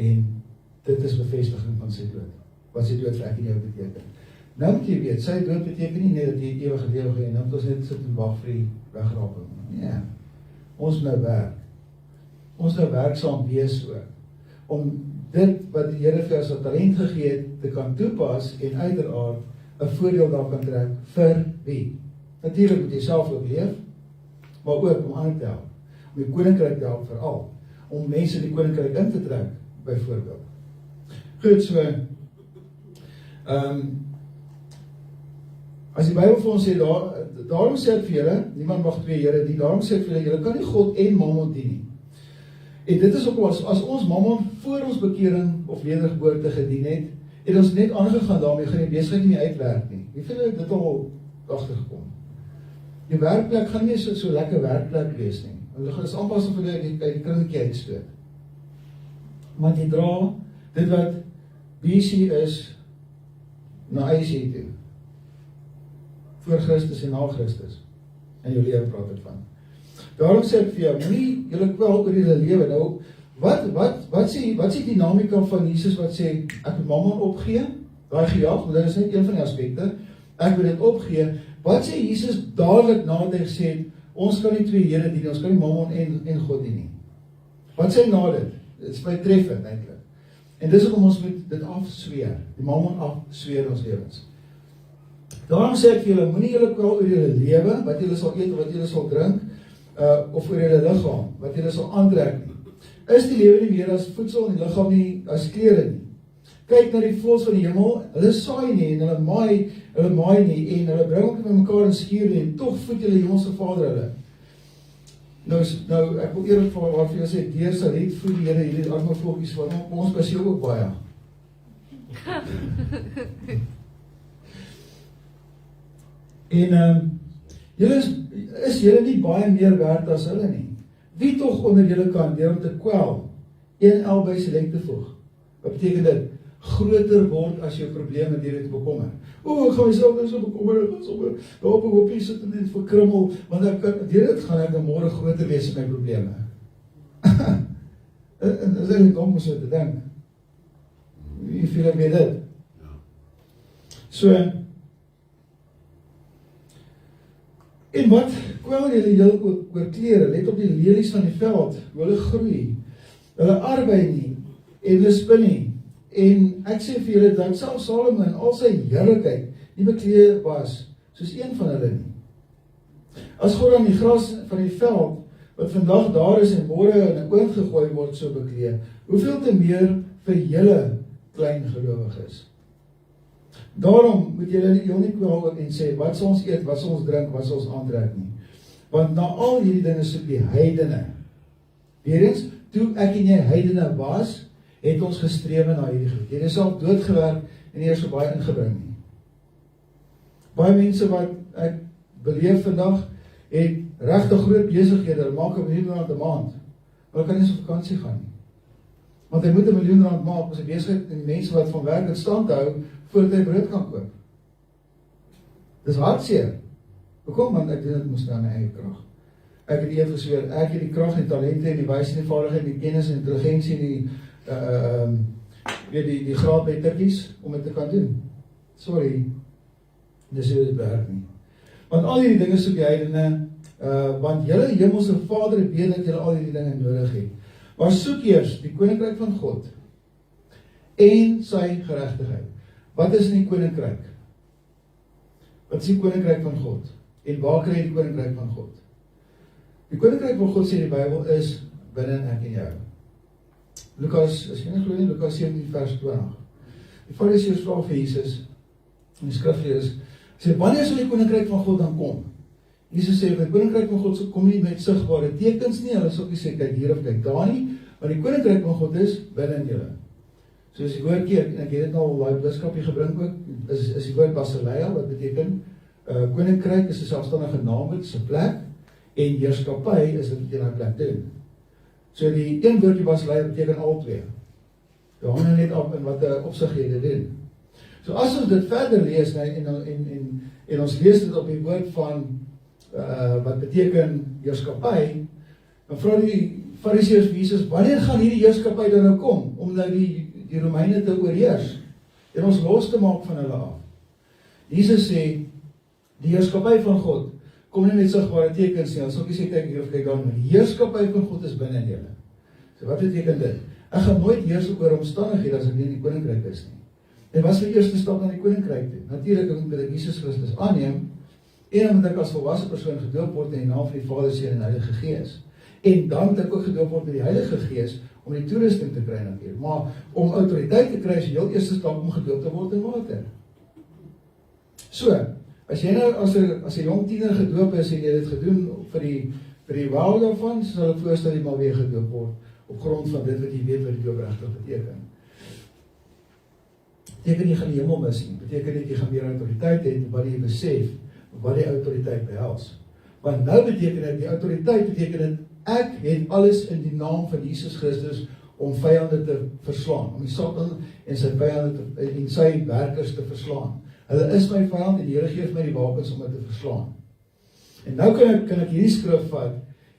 En dit is bevestiging van sy dood. Wat sy dood vir ek en jou beteken. Nou moet jy weet, sy dood beteken nie net dat jy ewige lewe gee, nou moet ons net sit en wag vir die wegraping. Nee, ons nou werk. Ons nou werksaam wees ook. Om dit wat die Here vir jou as talent gegee het, te kan toepas en uiteraard 'n voordeel daar kan trek vir wie? Natuurlik moet jy self ook leef, maar ook om ander te help. Om die koninkryk te help veral. Om mense in die koninkryk in te trek, byvoorbeeld. Goed, so, as die Bybel vir ons sê, daarom sê ek vir julle, niemand mag twee Here dien, daarom sê ek vir julle kan nie God en mammon dien nie. En dit is ook as ons mammon voor ons bekering of wedergeboorte gedien het, en ons net aangegaan daarmee, gaan die besigheid nie uitwerk nie. Wie vind dit al agtergekom? Die werkplek gaan nie so lekker werkplek wees nie. Hulle gaan is aanpas of hulle uit die kringetjie uitstoot. Want jy dra dit wat BC is na AC toe. Voor Christus en na Christus. In jou lewe praat ek van. Daarom sê ek vir jou, moenie julle kwel oor julle lewe. Nou, wat sê die dinamika van Jesus wat sê, ek moet mammon opgee, daai gejaag, want dit is net een van die aspekte, ek moet dit opgee. Wat sê Jesus dadelik nadat hy gesê het, ons kan nie twee Here dien, ons kan nie mammon en God dien nie. Wat sê hy na dit? Dit is my treffend eintlik. En dis hoekom ons moet dit afsweer, die mammon afsweer in ons lewens. Daarom sê ek vir julle, moenie julle kwel oor julle lewe, wat julle sal eet of wat julle sal drink, of oor julle liggaam, wat julle sal aantrek nie. Is die lewe nie meer as voedsel en die liggaam nie as klere nie? Kyk na die voëls van die hemel, hulle saai nie en hulle maai nie en hulle bring ook nie by mekaar in skuur nie en tog voed julle Hemelse Vader hulle. Nou ek wil eerlik vir julle sê, deur Saret voed die Here hierdie arme voeltjies van ons besig ook baie. En julle is julle nie baie meer werd as hulle nie. Wie tog onder julle kan deur om te kwel 1 el by sy lengte voeg? Wat beteken dit? Groter word as jou probleme deur dit te bekommer. Ek gaan myself nou so bekommer, ek gaan sommer daar op 'n hoopie sit en net verkrummel, want ek kan deur dit gaan ek môre groter wees in my probleme. En dis eintlik dom om so te dink. Wie voel ek met dit? So, en wat kwel julle heel oor klere? Let op die lelies van die veld, hoe hulle groei. Hulle arbei nie, en hulle spin nie. En ek sê vir julle, dat selfs Salomo in al sy heerlikheid nie bekleed was, soos een van hulle nie. As God aan die gras van die veld, wat vandag daar is en môre in 'n oond gegooi word, so bekleed, hoeveel te meer vir julle klein gelowiges. Daarom moet julle nie kwel en sê, wat sal ons eet, wat sal ons drink, wat sal ons aantrek nie. Want na al hierdie dinge soek die heidene. Weerens, toe ek en jy heidene was, het ons gestrewe na hierdie goed. Jy het self doodgewerk en nie eers so baie ingebring nie. Baie mense wat ek beleef vandag, het regtig groot besighede, hulle maak R1 miljoen 'n maand, maar hulle kan nie so vakansie gaan nie. Want hy moet R1 miljoen maak, as hy besigheid en die mense wat van werk in stand hou, voordat hy brood kan koop. Dis hartseer. Hoekom? Want ek doen dit mos nou my eie krag. Ek het eers gesweer, ek het die krag en talente en die wysheid en die vaardigheid, die kennis en intelligensie en die graad by tikkies om dit te kan doen. Sorry, dis hoe dit werk nie. Want al hierdie dinge soek die heidene, want julle hemelse Vader weet dat julle al hierdie dinge nodig het. Maar soek eers die koninkryk van God en sy geregtigheid. Wat is in die koninkryk? Wat is die koninkryk van God? En waar kry jy die koninkryk van God? Die koninkryk van God, sê die Bybel, is binne ek en jou. Lukas, as jy nie glo nie, Lukas 17 vers 20. Die Fariseërs vra vir Jesus, en die skrifgeleerdes sê, wanneer sal die koninkryk van God dan kom? Jesus sê, die koninkryk van God kom nie met sigbare tekens nie, hulle sal nie sê, kyk hier of kyk daar nie, maar die koninkryk van God is binne in julle. So as die woordkie, en ek het dit nou al die boodskapie gebring ook, is die woord Basileia, wat beteken, koninkryk is 'n selfstandige naamwoord, is 'n plek, en heerskappy is wat jy na plek doen. So die een woordjie Basileia beteken al twee. Dit hang net op in wat 'n opsig jy dit doen. So as ons dit verder lees, en ons lees dit op die woord van, wat beteken heerskappy, dan vra die Fariseërs vir Jesus, wanneer gaan hierdie heerskappy dan nou kom, om nou die Romeine te oorheers, en ons los te maak van hulle af. Jesus sê, die heerskappy van God, kom nie met sigbare tekens nie, ons sal nie sê, kyk hier of kyk dan, die heerskappy van God is binne in julle. So wat beteken dit? Ek gaan nooit heers oor omstandighede as ek nie in die koninkryk is nie. En wat is die eerste stap na die koninkryk toe? Natuurlik moet ek Jesus Christus aanneem, en moet ek as volwasse persoon gedoop word in die naam van die Vader, Seun en Heilige Gees. En dan moet ek ook gedoop word met die Heilige Gees, om die toerusting te kry natuurlijk. Maar om autoriteit te kry, is die heel eerste stap om gedoop te word in water. So, as jy nou as 'n jong tiener gedoop is, en jy dit gedoen vir die wou daarvan, sal ek voorstel jy maar weer gedoop word, op grond van dit wat jy weet wat die doop regtig beteken. Beteken jy gaan die hemel mis nie, beteken dat jy gaan meer autoriteit hê, wat jy besef, wat die autoriteit behels. Want nou beteken dit, die autoriteit beteken dit, ek het alles in die naam van Jesus Christus om vyande te verslaan, om die Satan en sy vyande en sy werkers te verslaan. Hulle is my vyand en die Here gee my die wapens om dit te verslaan. En nou kan ek hierdie skrif vat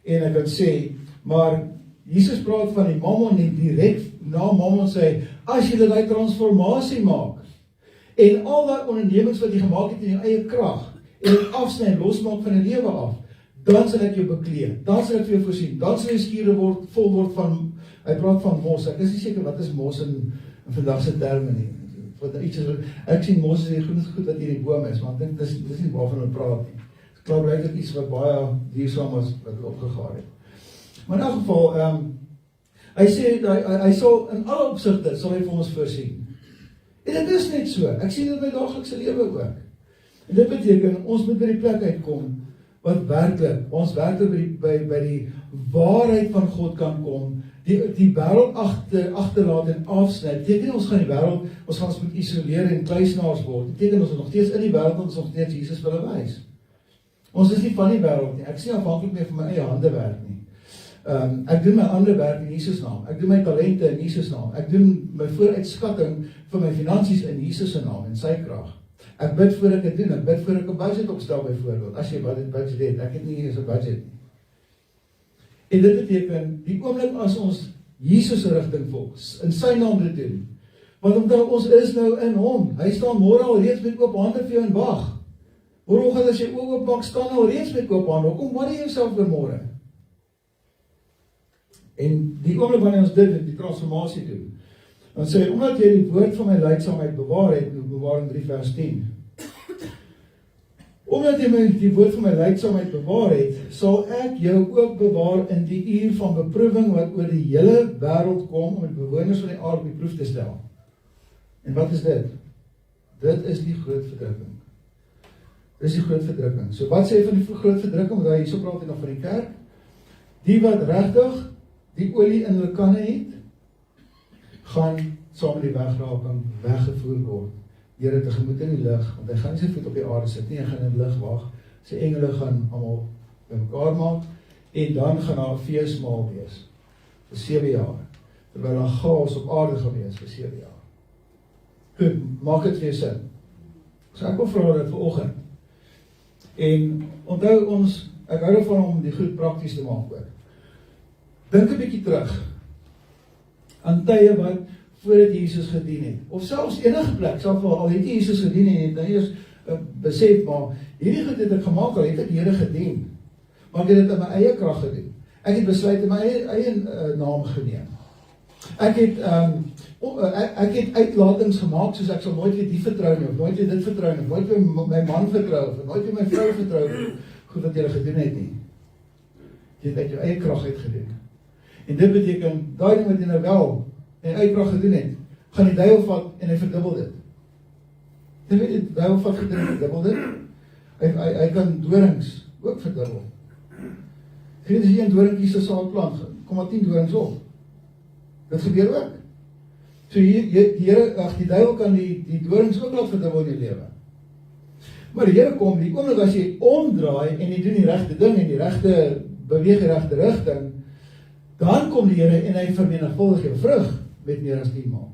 en ek kan sê, maar Jesus praat van die mammon nie direk na mammon sê, as jy die transformasie maak en al die ondernemings wat jy gemaak het in jou eie krag en dit afsny en losmaak van die lewe af, dan sal ek jou bekleed, dan sal ek vir jou voorsien, dan sal jy skure vol word van, hy praat van mos, ek is nie seker wat is mos in vandag se terme nie, ek sien mos is die goed wat hier die boom is, maar ek dink dis nie waarvan ons praat nie, ek klaar blijklik iets wat baie diersaam was, wat opgegaar het. Maar in elk geval, hy sê, hy sal in alle opsigte, sal hy vir ons voorsien. En dit is net so, ek sien dit by daaglikse lewe ook. En dit beteken, ons moet by die plek uitkom, wat werklik, ons werklik by die waarheid van God kan kom, die wêreld agterlaat en afsny. Beteken nie ons gaan die wêreld, ons gaan ons moet isoleer en kluisenaars word. Beteken ons is nog steeds in die wêreld, ons nog steeds Jesus wil wys. Ons is nie van die wêreld nie. Ek is nie afhanklik meer van my eie hande werk nie. Ek doen my ander werk in Jesus naam. Ek doen my talente in Jesus naam. Ek doen my vooruitskatting vir my finansies in Jesus se naam en sy krag. Ek bid voor ek dit doen. Ek bid voor ek 'n budget opstel byvoorbeeld. As jy 'n budget het, ek het nie eens 'n budget nie. En dit beteken, die oomblik as ons Jesus se rigting volg, in sy naam dit doen, want omdat ons is nou in hom, hy staan môre al reeds met oop hande vir jou en wag. Môreoggend as jy oop maak, staan al reeds met oop hande, hoekom worry jy jouself vir môre? En die oomblik wanneer ons dit, die transformasie doen, dan sê hy, omdat jy die woord van my leidsaamheid bewaar het, Openbaring 3 vers 10, omdat jy die woord van my leidsaamheid bewaar het, sal ek jou ook bewaar in die uur van beproewing wat oor die hele wêreld kom om die bewoners van die aarde op die proef te stel. En wat is dit? Dit is die groot verdrukking. Dit is die groot verdrukking. So wat sê hy van die groot verdrukking? Want hy hierso praat hy nog van die kerk. Die wat regtig die olie in hulle kanne het, gaan saam met die wegraping weggevoer word. Here tegemoet in die lig, want hy gaan nie sy voet op die aarde sit nie, hy gaan in die lig wag. Sy engele gaan almal bymekaar maak en dan gaan daar 'n feesmaal wees vir 7 jaar. Terwyl daar chaos op aarde gaan wees vir 7 jaar. Goed, maak dit weer sin. So ek wil vra dit vanoggend. En onthou ons, ek hou daarvan om die goed prakties te maak ook. Dink 'n bietjie terug aan tye wat voordat Jesus gedien het, of selfs enige plek, selfs al het Jesus gedien en het nou eers besef, maar hierdie goed het ek gemaak, al het ek die Here gedien, maar ek het dit in my eie krag gedoen. Ek het besluit in my eie naam geneem. Ek het uitlatings gemaak, soos ek sal nooit weer die vertrou nie, of nooit weer dit vertrou nie, of nooit weer my man vertrou, of nooit weer my vrou vertrou nie, goed wat jy gedoen het nie. Jy het uit jou eie krag uitgedoen. En dit beteken, daai ding wat jy nou wel en uitkrag gedoen het, gaan die duiwel vat en hy verdubbel dit. Jy weet, die duiwel vat gedoen en verdubbel dit. Hy kan dorings ook verdubbel. Jy weet, as jy 'n doringkie se saad plant, kom maar 10 dorings op. Dit gebeur ook. So die duiwel kan die dorings ook laat verdubbel in die lewe. Maar die Here kom, die oomblik as jy omdraai en jy doen die regte ding en die regte beweeg die regte rigting, dan kom die Here en hy vermenigvuldig jou vrug met meer as 10 maal.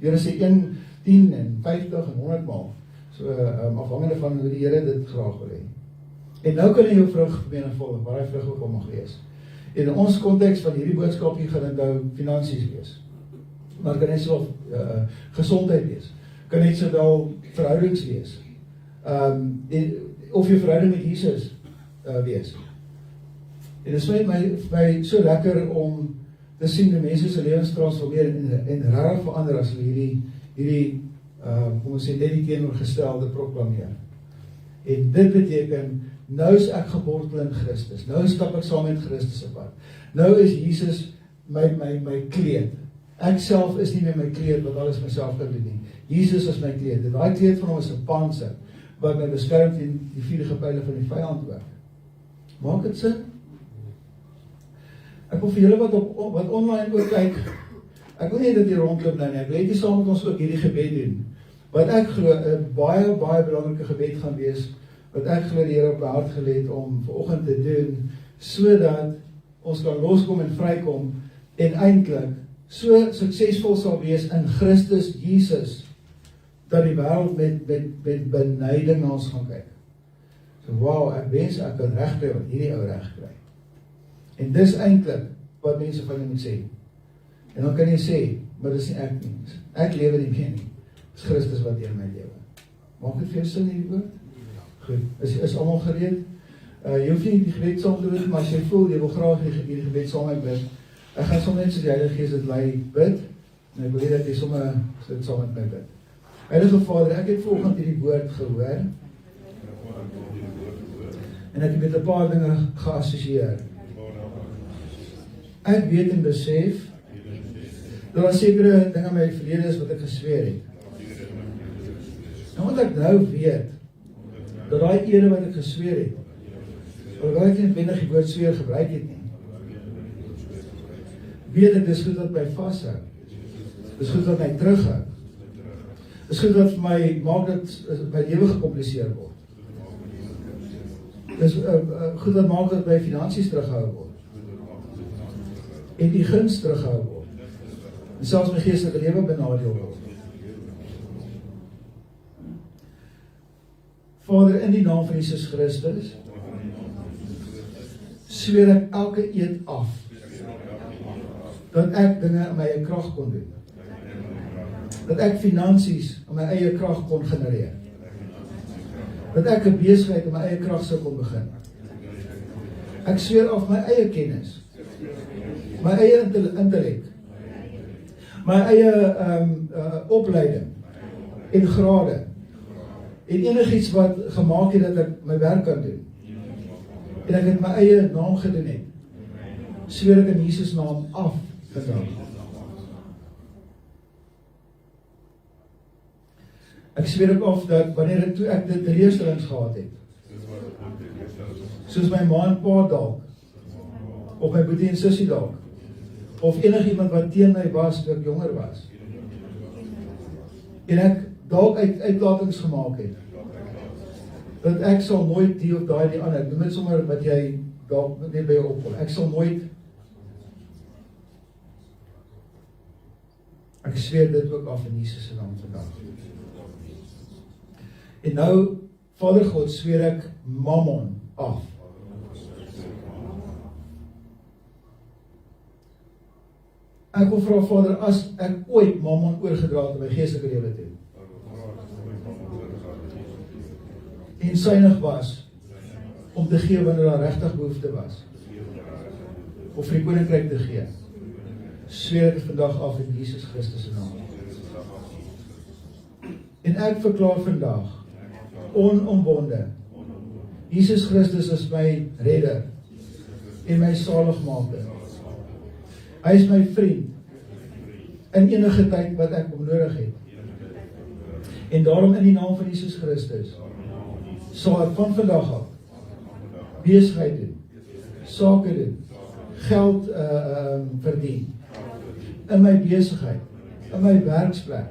Die Here sê 1, 10 en 50 en 100 maal. So afhangende van hoe die Here dit graag wil hê. En nou kan hy jou vrug vermenigvuldig, waar hy vrug ook al mag wees. En in ons konteks van hierdie boodskap hier gaan dit nou finansies wees. Maar kan net so gesondheid wees. Kan net so wel verhoudings wees. Of jou verhouding met Jesus wees. En dit is my so lekker om te sien die mense se lewens transformeer en regtig verander as hulle hierdie kom ons sê net die teenoorgestelde proklameer. En dit beteken, nou is ek gewortel in Christus. Nou stap ek saam met Christus op pad. Nou is Jesus my kleed. Ek self is nie meer my kleed wat alles myself kan doen nie. Jesus is my kleed. En daai kleed van hom is 'n panser wat my beskerm teen die vuurige pyle van die vyand ook. Maak dit sin? Ek wil vir julle wat online ook kyk, ek wil nie dat jy rondloop nou nie, ek wil net saam met ons ook hierdie gebed doen, wat ek glo 'n baie belangrike gebed gaan wees, wat ek glo die Here op my hart gelê het om vanoggend te doen, sodat ons kan loskom en vrykom, en eintlik so suksesvol sal wees in Christus Jesus, dat die wêreld met benyding na ons gaan kyk. So wow, ek wens ek kan regkry wat hierdie ou reg kry. En dis eintlik wat mense van jou moet sê. En dan kan jy sê, maar dis nie ek nie. Ek lewe nie meer nie. Dis Christus wat deur my lewe. Maak dit vir jou sin hierdie woord? Goed, is almal gereed? Jy hoef nie die gebed saam te doen, maar as jy voel, jy wil graag hierdie gebed saam met bid. Ek gaan sommer net soos die Heilige Gees dit lei bid, en ek wil hê dat jy sommer dit saam met my bid. Heilige Vader, ek het vanoggend hierdie woord gehoor, en ek het met 'n paar dinge geassosieer. Ek weet en besef, dat daar sekere dinge in my verlede is wat ek gesweer het. En wat ek nou weet, dat daai ere wat ek gesweer het, alhoewel ek nie noodwendig die woord sweer gebruik het nie, weet ek, dis goed wat my vashou. Dis goed wat my terughou. Dis goed wat vir my maak dat my lewe gekompliseer word. Dis goed wat maak dat my finansies terughou word. En die guns terughou word. En selfs my geestelike lewe benadeel word. Vader, in die naam van Jesus Christus, sweer ek elke eed af, dat ek dinge in my eie krag kon doen. Dat ek finansies in my eie krag kon genereer. Dat ek 'n besigheid in my eie krag sou kon begin. Ek sweer af my eie kennis, my eie intellek, my eie opleiding en grade, en enigiets wat gemaak het dat ek my werk kan doen, en ek het my eie naam gedoen het, sweer ek in Jesus naam af vandag. Ek sweer ook af dat wanneer ek dit teleurstellings gehad het, soos my ma en pa dalk, of my boetie en sussie dalk, of enigiemand wat teen my was toe ek jonger was, en ek dalk uitlatings gemaak het, dat ek sal nooit die of die ander, noem dit sommer wat jy dalk net by jou opkom, ek sal nooit, ek sweer dit ook af in Jesus se naam vandag. En nou, Vader God, sweer ek Mammon af. Ek wil vra, Vader, as ek ooit Mammon oorgedra het in my geestelike lewe toe, en suinig was om te gee wanneer daar regtig behoefte was, of vir die koninkryk te gee, sweer ek vandag af in Jesus Christus se naam. En ek verklaar vandag, onomwonde, Jesus Christus is my redder en my saligmaker. Hy is my vriend in enige tyd wat ek hom nodig het. En daarom in die naam van Jesus Christus sal ek van vandag af besigheid doen, sake doen, geld verdien, in my besigheid, in my werksplek,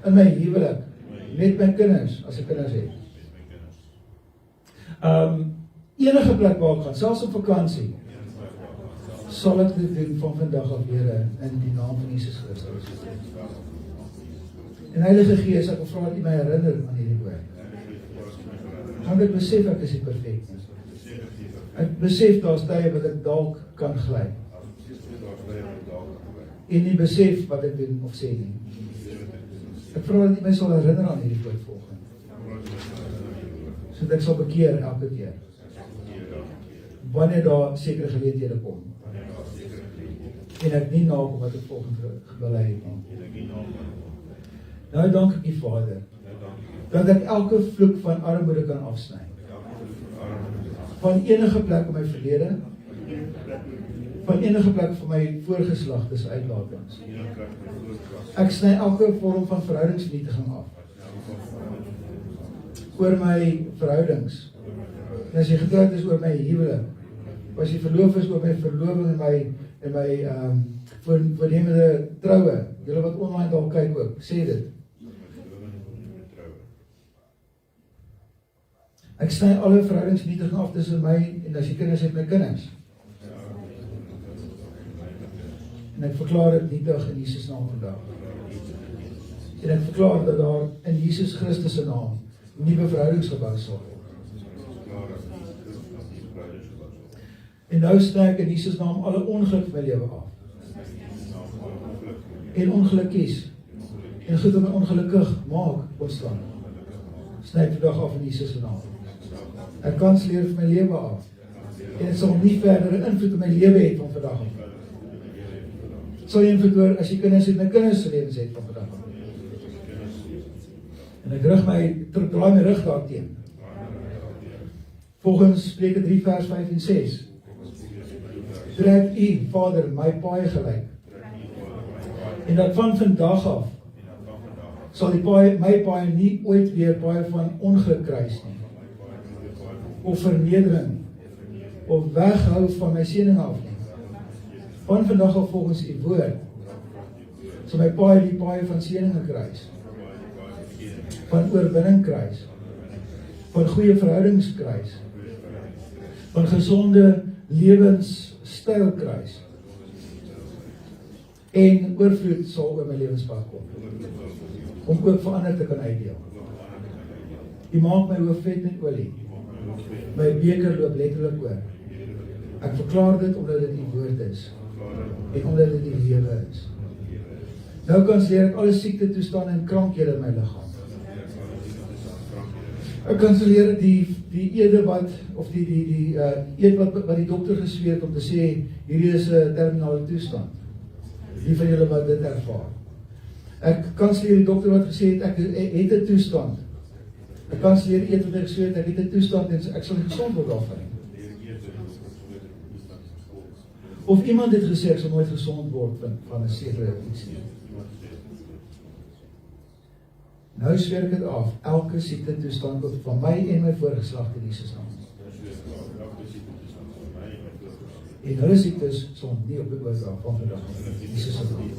in my huwelik, met my kinders, as ek kinders het. Enige plek waar ek gaan, selfs op vakansie, sal ek dit doen van vandag af weer in die naam van Jesus Christus. En Heilige Gees, ek wil vra dat U my herinner aan hierdie woord. Want ek besef ek is nie perfek nie. Ek besef daar is tye wat ek dalk kan gly. En nie besef wat ek doen of sê nie. Ek vra dat U my sal herinner aan hierdie woord volgende. Sodat ek sal bekeer elke keer. Wanneer daar sekere geleenthede kom. En ek nie nakom wat ek volgende gebelei het nie. Nou dank ek U Vader, dat ek elke vloek van armoede kan afsny. Van enige plek in my verlede, van enige plek van my voorgeslagtes uitlatings. Ek sny elke vorm van verhoudingsvernietiging af. Oor my verhoudings. En as jy getroud is oor my huwelik, as jy verloof is oor my verloving en my voornemende troue, julle wat online daar kyk ook, sê dit. Ek sny alle verhoudingsvernietiging af tussen my en as jy kinders het, my kinders. En ek verklaar dit nietig in Jesus naam vandag. En ek verklaar dat daar in Jesus Christus se naam nuwe verhoudings gebou sal word. En nou sny ek in Jesus naam alle ongeluk van my lewe af. En ongeluk kies. En goed om my ongelukkig maak ontstaan. Sny ek vandag af in Jesus se naam. Ek kanseleer vir my lewe af. En het sal nie verdere invloed op my lewe het van vandag af. Sal jy invloed oor as jy kinders het, my kinders se lewens het van vandag af. En ek draai my rug daarteen. Volgens Spreuke 3 vers 5 en 6. Trek U, Vader, my paai gelyk. En dat van vandag af sal my paai nie ooit weer paai van ongeluk kruis nie. Of vernedering, of weghou van my seëning af nie. Van vandag af volgens u woord, sal my paai die paai van seëninge kruis, van oorwinning kruis, van goeie verhoudings kruis, van gesonde lewenstyl kruis, en oorvloed sal oor my lewenspad kom, om ook vir ander te kan uitdeel. U maak my hoof vet met olie, my beker loop letterlik oor. Ek verklaar dit omdat dit die woord is, en omdat dit die lewe is. Nou kanselleer ek alle siekte toestande en krankhede in my liggaam. Ek kanselleer die ede wat, of die eed wat die dokter gesweer het om te sê, hierdie is 'n terminale toestand. Die van julle wat dit ervaar. Ek kanselleer die dokter wat gesê het, ek het 'n toestand. Ek kanselleer eed wat hy gesê het, ek het 'n toestand en ek sal nie gesond word daarvan nie. Of iemand het gesê, ek sal nooit gesond word van 'n sekere iets nie. Nou sweer ek dit af, elke siekte toestand van my en my voorgeslagte in Jesus naam. En hulle siektes sal nie op die oordrag van vandag in Jesus naam.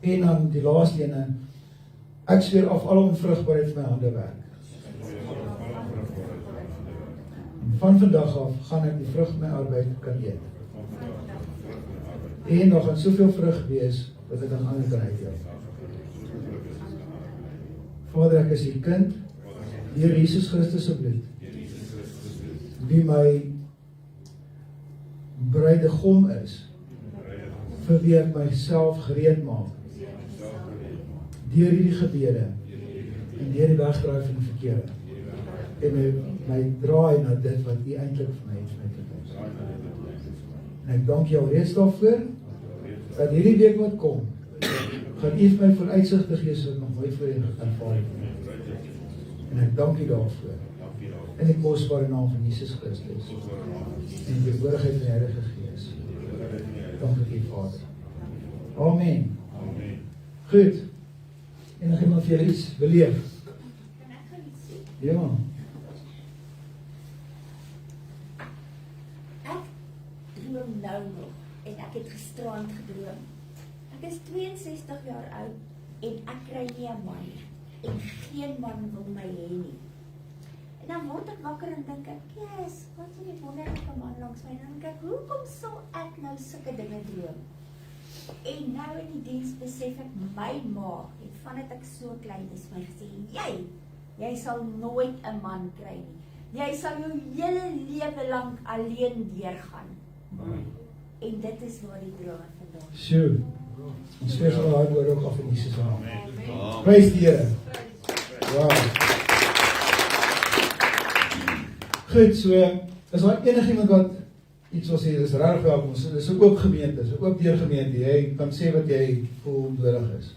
En dan die laaste ene, ek sweer af alle onvrugbaarheid van my hande werk. Van vandag af gaan ek die vrug van my arbeid kan eet. En daar gaan soveel vrug wees wat ek aan ander kan uitdeel. Vader, ek is die kind, deur Jesus Christus se bloed, wie my bruidegom is, vir wie ek myself gereed maak, deur hierdie gebede, en deur die wegdraai van die verkeerde, en my draai na dit wat U eintlik vir my is. En ek dank jou reeds daarvoor, dat hierdie week wat kom, gaan U vir my vooruitsigte gee sodat ek nog nooit voorheen ervaar het. En ek dank U daarvoor. In die kosbare naam van Jesus Christus. En die teenwoordigheid van die Heilige Gees. Dank U, Vader. Amen. Goed. Enig iemand vir julle iets beleef? Kan ek gou iets sê? Ja. Ek droom nou nog en ek het gisterand gedroom. Ek is 62 jaar oud en ek kry nie 'n man nie. En geen man wil my hê nie. En dan word ek wakker en dink ek, yes, wat is die wonderlike man langs my? En dan dink ek, hoekom sal ek nou sulke dinge droom? En nou in die diens besef ek, my ma het vandat ek so klein is my gesê, jy sal nooit 'n man kry nie. Jy sal jou hele lewe lank alleen deurgaan. En dit is waar die drome vandaan. Sjoe. Ons sê vir daai woord ook af in Jesus naam. Prys die Here. Wow. Goed, so is daar enigiemand wat iets wil sê, dis regtig welkom. Dis 'n oop gemeente, dis 'n oop deur gemeente. Jy kan sê wat jy voel nodig is.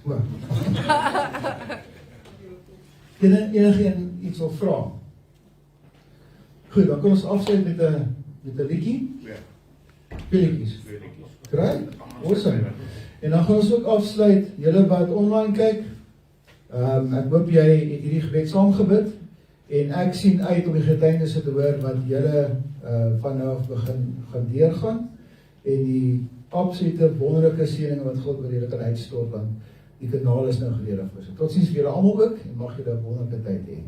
Wow. Enigeen iets wil vra? Goed, dan kan ons afsluit met 'n liedjie. Liedjies. Right? Awesome. En dan gaan ons ook afsluit, julle wat online kyk. Ek hoop jy het hierdie gebed saam gebid en ek sien uit om die getuienisse te hoor wat julle van nou af gaan deurgaan en die absolute wonderlike seëninge wat God oor julle kan uitstort, want die kanaal is nou gereed daarvoor. So totsiens vir julle almal ook en mag julle 'n wonderlike tyd hê.